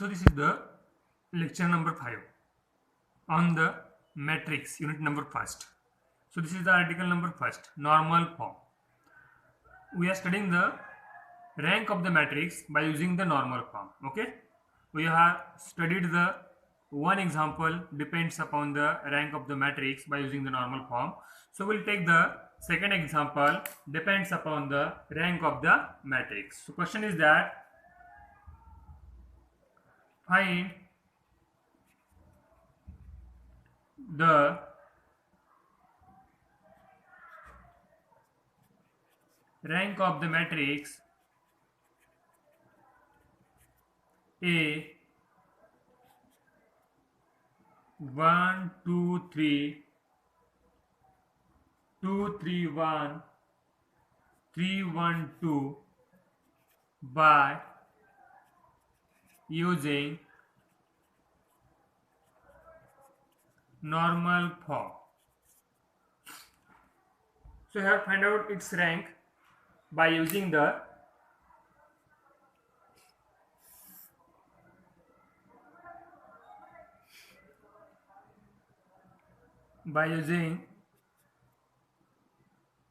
So this is the lecture number 5 on the matrix unit number first. So this is the article number first, normal form. We are studying the rank of the matrix by using the normal form. Okay, we have studied the one example depends upon the rank of the matrix by using the normal form. So we'll take the second example depends upon the rank of the matrix. So question is that find the rank of the matrix A 1 2 3 2 3 1 3 1 2 by using normal form. So here find out its rank by using the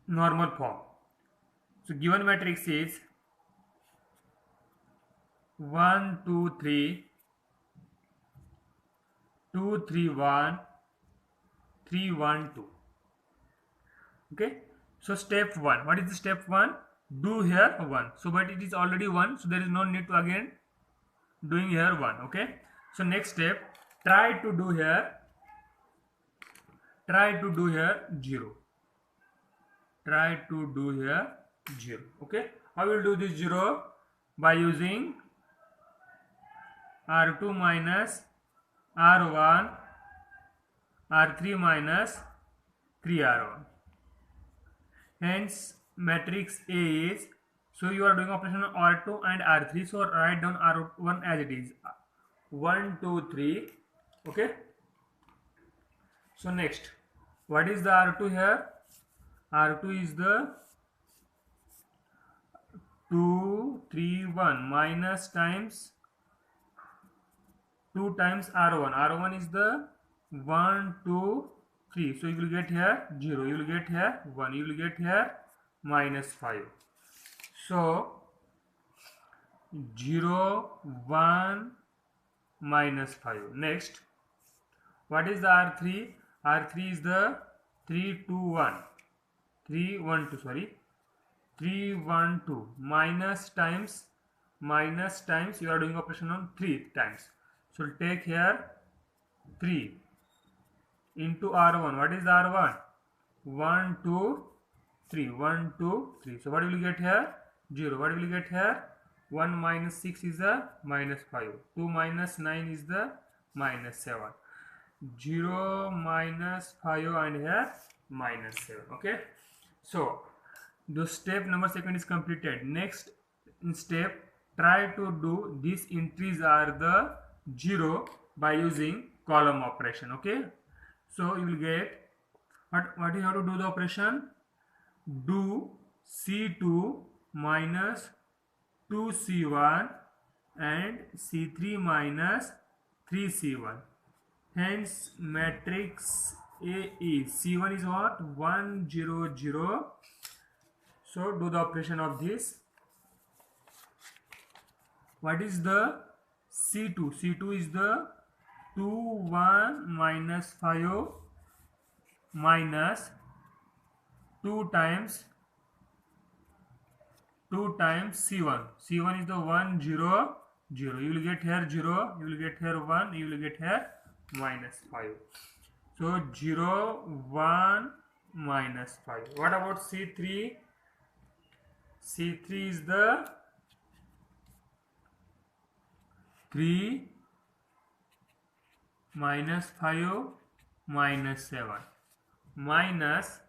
normal form. So given matrix is 1 2 3 2 3 1 3 1 2. Okay, so step 1, what is the step 1? Do here 1. So but it is already 1, so there is no need to again doing here 1. Okay, so next step, try to do here 0. Try to do here 0. Okay, how will do this 0? By using R2 minus R1 R3 minus 3R1. Hence matrix A is, so you are doing operation on R2 and R3, so write down R1 as it is 1 2 3. Okay, so next, what is the R2 here? R2 is the 2 3 1 minus times 2 times R1. R1 is the 1 2 3, so you will get here 0, you will get here 1, you will get here minus 5. So 0 1 minus 5. Next, what is the R3? R3 is the 3 2 1 3 1 2, sorry, 3 1 2 minus times you are doing operation on 3 times, so take here 3 into R1. What is R1? 1 2 3 1 2 3. So what will you get here? 0. What will you get here? 1 minus 6 is the minus 5. 2 minus 9 is the minus 7. 0 minus 5 and here minus 7. Okay, so the step number second is completed. Next step, try to do these entries are the 0 by using column operation. Okay, so you will get what you have to do the operation. Do C2 minus 2C1 and C3 minus 3C1. Hence matrix A is C1 is what? 1 0 0. So do the operation of this. What is the C2? C2 is the 2 1 minus 5 minus 2 times C1. C1 is the 1 0 0. You will get here 0, you will get here 1, you will get here minus 5. So 0 1 minus 5. What about C3? C3 is the 3 minus 5 minus 7 minus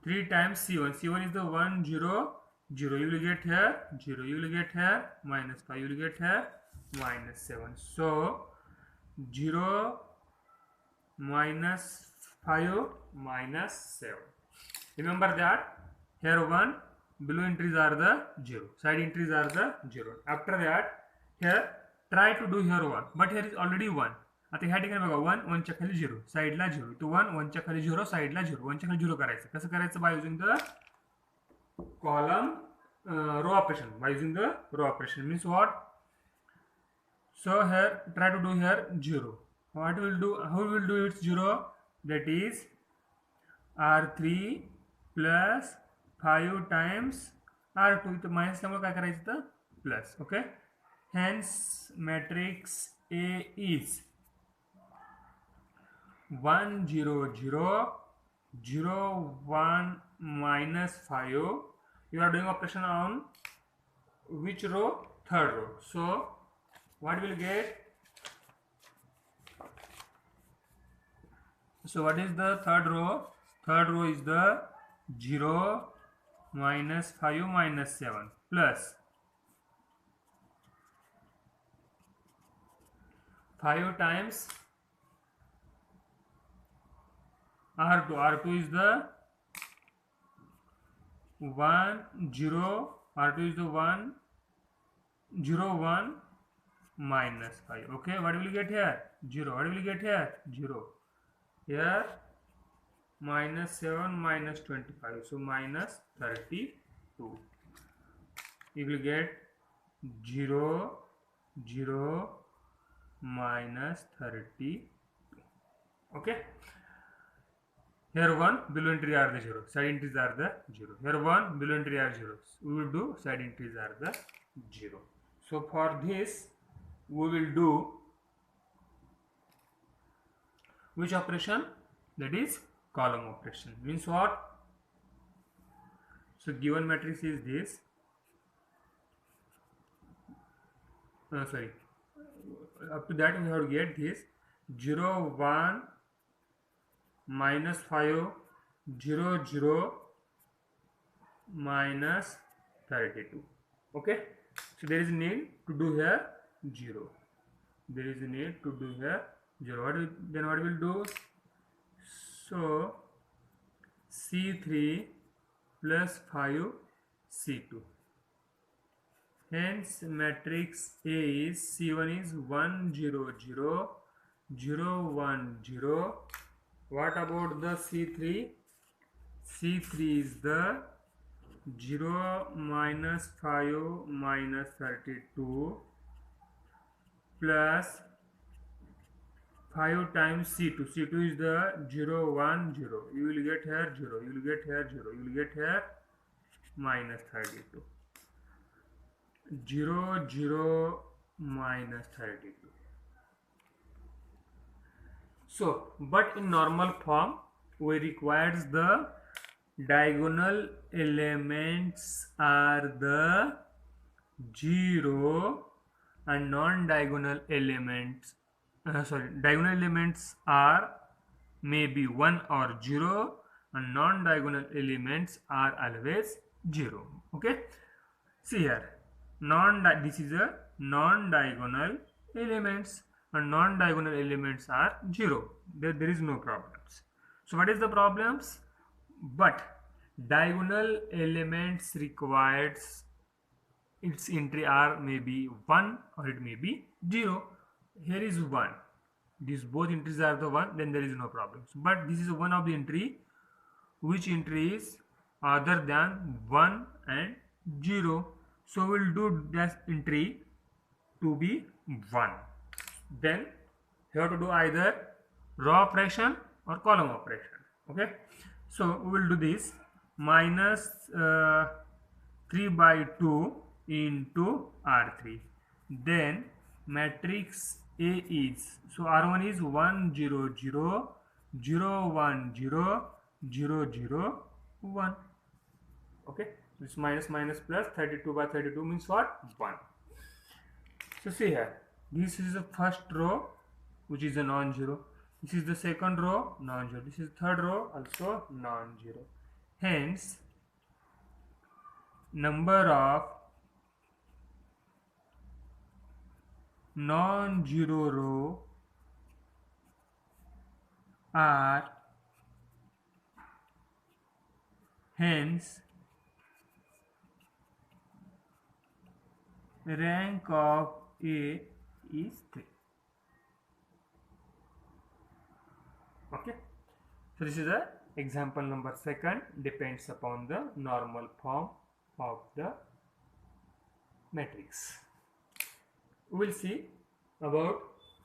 3 times C1. C1 is the 1 0 0. You will get here 0, you will get here minus 5, you will get here minus 7. So 0 minus 5 minus 7. Remember that here 1 below entries are the 0, side entries are the 0. After that here try to do here 1, but here is already 1. आता ह्या ठिकाणी बघा 1 1 च्या खाली 0, साईडला 0, तो 1 1 च्या खाली 0, साईडला 0, 1 च्या खाली 0 करायचं. कसं करायचं? Bye using the column row operation. By using the row operation means what? So here try to do here 0. What will do? How will do it 0? That is R3 plus 5 times R2. तो minus त्यामुळे काय करायचं तर plus. Okay. Hence matrix A is 1 0 0 0 1 minus 5. You are doing operation on which row? Third row. So what will get? So what is the third row? Third row is the 0 minus 5 minus 7 plus 5 times R2. R2 is the 1 0. R2 is the 1 0 1 minus 5. Okay, what will you get here? 0. What will you get here? 0. Here minus 7 minus 25, so minus 32. You will get 0 0 minus 32. Okay. Here 1 below entry are the 0, side entries are the 0. Here 1 below entry are 0. We will do side entries are the 0. So for this we will do which operation? That is column operation. Means what? So given matrix is this. Sorry. Up to that we have to get this 0 1 minus 5 0 0 minus 32. Okay. So there is a need to do here 0. There is a need to do here 0. Then what we will do? So C3 plus 5 C2. Hence matrix A is C1 is 1 0 0 0 1 0. What about the C3? C3 is the 0 minus 5 minus 32 plus 5 times C2. C2 is the 0 1 0. You will get here 0. You will get here 0. You will get here minus 32. 0 0 minus 32. So, but in normal form, we requires the diagonal elements are the 0 and non-diagonal elements. Diagonal elements are maybe 1 or 0 and non-diagonal elements are always 0. Okay. See here, this is a non-diagonal elements. And non-diagonal elements are 0. There is no problems. So what is the problems? But diagonal elements requires its entry are maybe 1 or it may be 0. Here is 1. These both entries are the 1, then there is no problems. But this is one of the entry. Which entry is other than 1 and 0? So we will do that entry to be 1. Then you have to do either row operation or column operation. Okay. So we will do this minus 3 by 2 into R3. Then matrix A is, so R1 is 1 0 0 0 1 0 0 0 1. Okay. This minus minus plus 32 by 32 means what? 1. So see here. This is the first row which is a non-zero. This is the second row, non-zero. This is the third row, also non-zero. Hence, number of non-zero row are hence rank of A is 3. Okay, so this is the example number 2, depends upon the normal form of the matrix. We will see about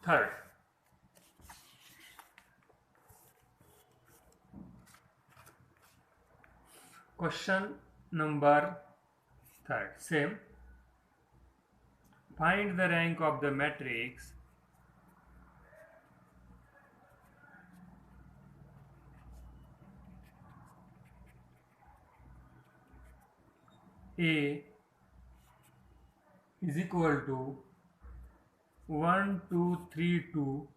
third. Question number 3, same. Find the rank of the matrix A is equal to 1 2 3 2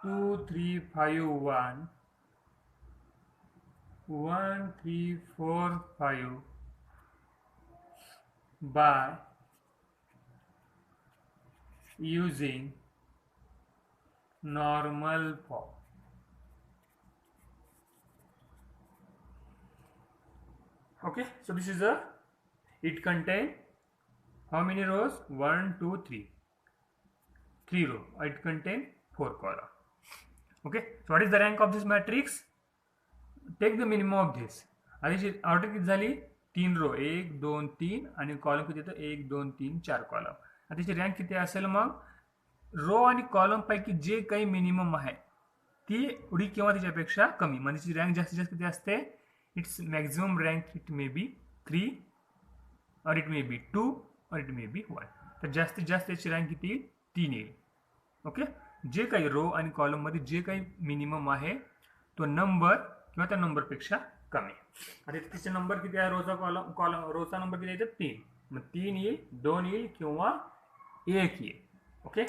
2 3 5 1 1 3 4 5 by using normal form. Okay, so this is it contains how many rows? 1 2 3 row. It contains 4 column. Okay, so what is the rank of this matrix? Take the minimum of this. आधी order किती झाली? 3 रो, 1 2 3 आणि column किती येतं? 1 2 3 4 column. आता त्याची rank किती असेल? मग रो आणि कॉलम पैकी जे काही मिनिमम आहे ती एवढी किंवा त्याच्यापेक्षा कमी, म्हणजे त्याची रँक जास्तीत जास्त किती असते? It's maximum rank it may be 3 और इट मे बी 2 और इट मे बी 1. तर जास्तीत जास्त त्याची रँक किती? 3 येईल. ओके, जे काही रो आणि कॉलम मध्ये जे काही मिनिमम आहे तो नंबर किंवा त्या नंबरपेक्षा कमी. आता तिचे नंबर किती आहे? रोचा रोचा नंबर किती आहे? 3. मग 3 येईल, 2 येईल किंवा 1 येईल. Okay,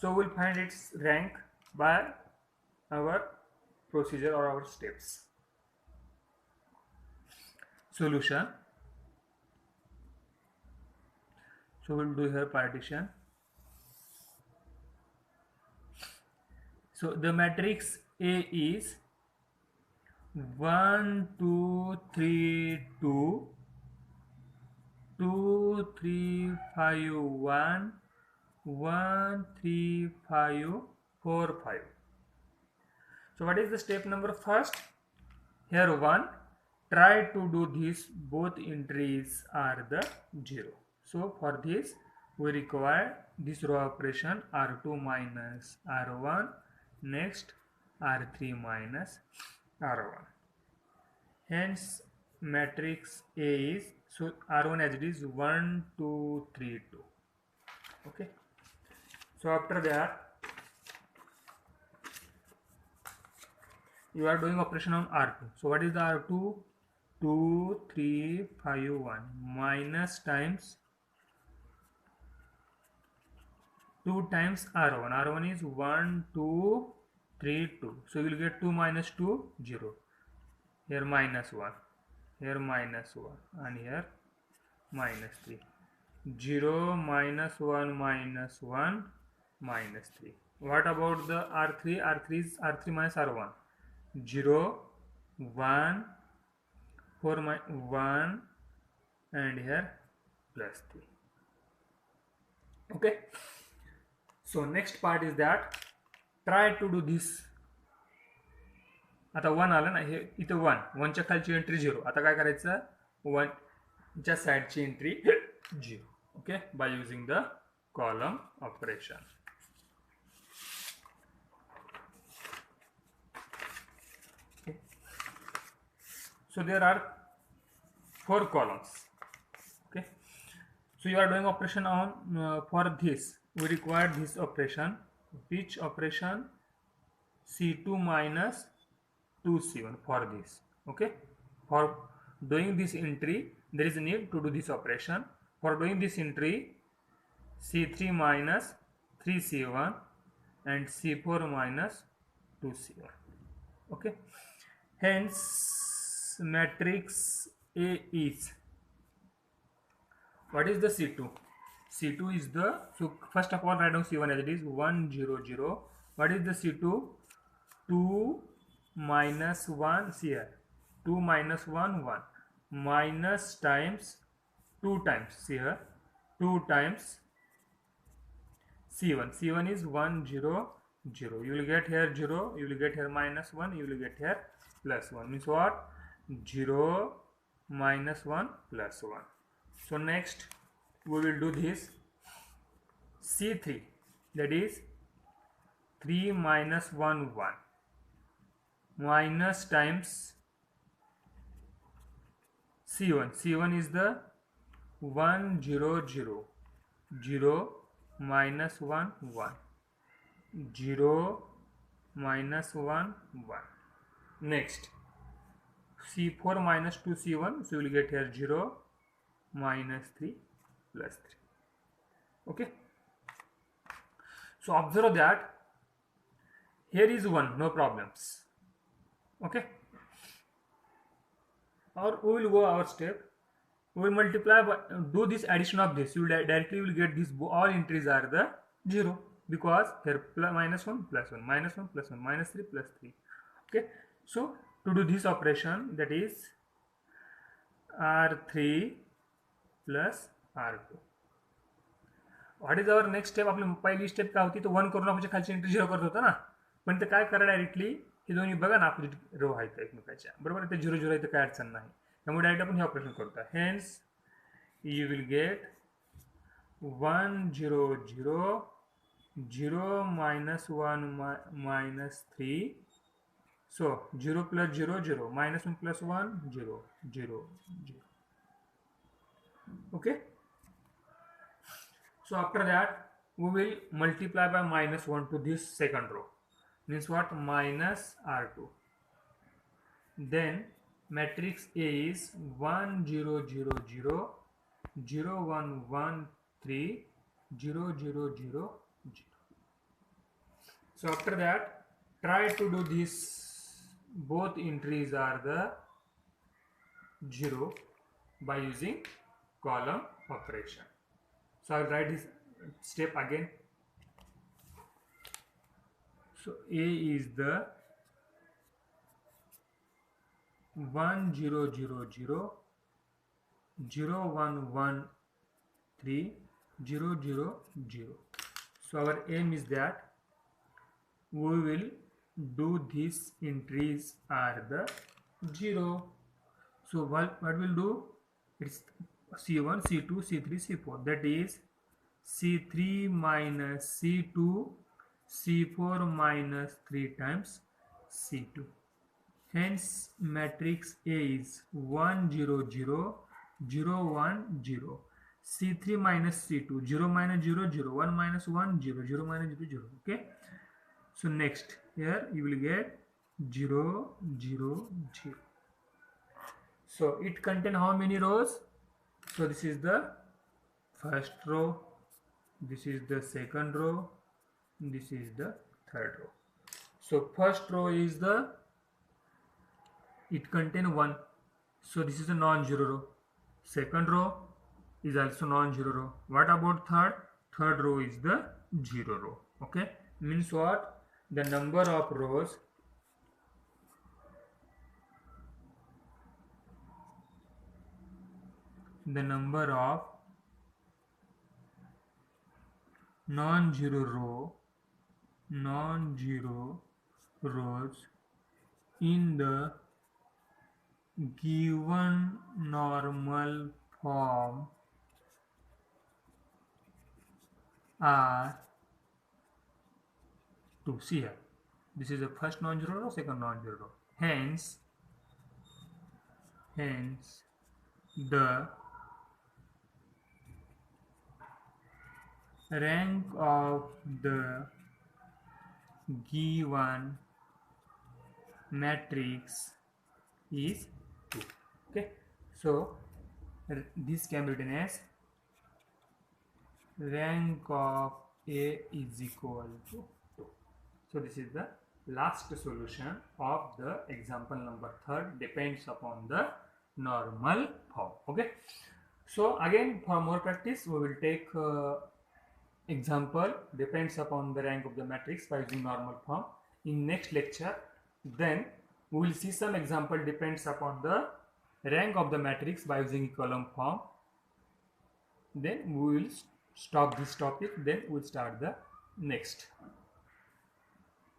so will find its rank by our procedure or our steps. Solution. So we'll do here partition. So the matrix A is 1 2 3 2 2 3 5 1 1 3 5 4 5. So what is the step number first? Here 1, try to do this, both entries are the 0. So for this we require this row operation R2 minus R1, next R3 minus R1. Hence matrix A is, so R1 as it is 1 2 3 2. Okay, so after that you are doing operation on R2. So what is the R2? 2 3 5 1 minus times 2 times R1. R1 is 1 2 3 2. So you will get 2 minus 2 0. Here minus 1, here minus 1, and here minus 3. 0 minus 1 minus 1 minus 3. What about the R3? R3 minus R1. 0 1 4 1 and here plus 3. Okay, so next part is that try to do this. आता 1 आलं ना, हे इथं 1 च्या खालची entry 0. आता काय करायचं? 1 च्या साइडची entry 0. Okay, by using the column operation. So there are 4 columns. Okay, so you are doing operation on for this we require this operation. Which operation? C2 minus 2C1 for this. Okay, for doing this entry there is a need to do this operation. For doing this entry, C3 minus 3C1 and C4 minus 2C1. Okay, hence matrix A is, what is the C2? C2 is the, so first of all write down C1 as it is 1 0 0. What is the C2? 2 minus 1, see here 2 minus 1 1 minus times 2 times, see here, 2 times C1. C1 is 1 0 0. You will get here 0, you will get here minus 1, you will get here plus 1. Means what? 0 minus 1 plus 1. So next we will do this C3, that is 3 minus 1 1 minus times C1. C1 is the 1 0 0 0 minus 1 1 0 minus 1 1. Next C4 minus 2 C1, so you will get here 0 minus 3 plus 3. Okay, so observe that here is 1, no problems. Okay, or we will go our step, we will multiply by, do this addition of this, you will directly will get this, all entries are the 0, because here minus 1 plus 1 minus 1 plus 1 minus 3 plus 3. Okay, so to do this operation, that is R3 plus R2. What is our next step? आपली पहिली step काय होती, तो 1 करून आपण खालची entry 0 करत होतो ना, पण ते काय करा डायरेक्टली हे दोन्ही बघा ना अपोजिट रो आहेत एकमेकाच्या, बरोबर, ते 0 0 आहे तर काय अडचण नाही, त्यामुळे डायरेक्ट आपण हे ऑपरेशन करतो. Hence you will get 1 0 0 0 minus 1 minus 3. So 0 plus 0 0 minus 1 plus 1 0 0 0. Okay, so after that we will multiply by minus 1 to this second row, means what? Minus R2. Then matrix A is 1 0 0 0 0 1 1 3 0 0 0 0. So after that try to do this, both entries are the 0 by using column operation. So I'll write this step again. So A is the 1 0 0 0 0 1 1 3 0 0 0. So our aim is that we will do these entries are the 0. So what we'll do, it's C1 C2 C3 C4, that is C3 minus C2 C4 minus 3 times C2. Hence matrix A is 1 0 0 0 1 0. C3 minus C2, 0 minus 0 0, 1 minus 1 0, 0 minus 0 0. Okay, so next here you will get 0 0 0. So it contain how many rows? So this is the first row, this is the second row, this is the third row. So first row is the, it contain 1, so this is a non-zero row. Second row is also non-zero row. What about third? Third row is the 0 row. Okay, means what? The number of rows non-zero rows in the given normal form are 2. See here, this is the first non-zero row, second non-zero row. Hence the rank of the given matrix is 2. Okay, so this can be written as rank of A is equal to 2. So this is the last solution of the example number 3rd, depends upon the normal form. Okay, so again for more practice we will take example depends upon the rank of the matrix by using normal form in next lecture. Then we will see some example depends upon the rank of the matrix by using column form. then we will stop this topic, then we'll start the next.